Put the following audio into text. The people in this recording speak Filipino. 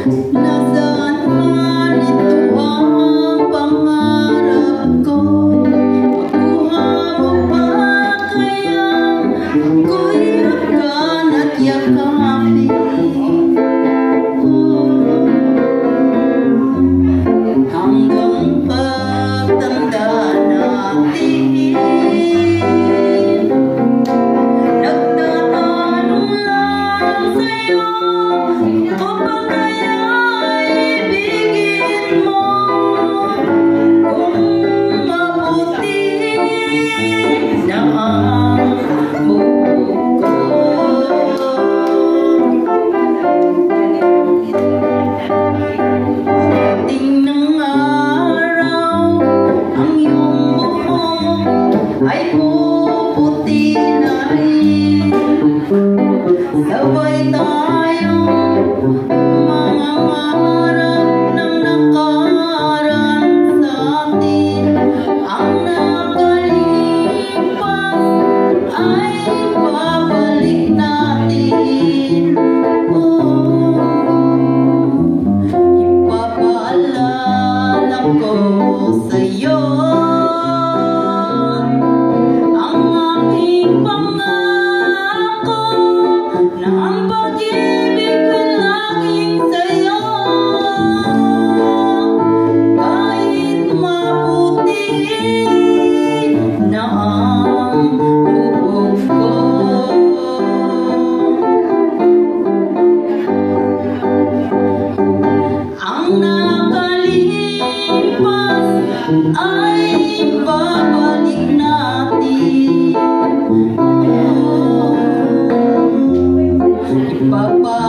Nasaan man ito ang pangarap ko. Makuha mo pa kaya ako'y hagan at yakapin. Hanggang pagtanda natin, nagtatanong lang sa'yo kung ba kaya ibigin mo, kung mabuti na ang buhok ko. Pagdating ng araw, ang iyong buhok ay puputi na rin. Sabay tayong mangangarap ng nakaraan sa atin. Ang nakalipas ay babalik natin. Ipapaalala ko sa'yo ang aking pangako na ang pag-ibig ko'y laging sa'yo. Kahit maputi na ang buhok ko, ang nakalipas ay babalik natin. Ipapa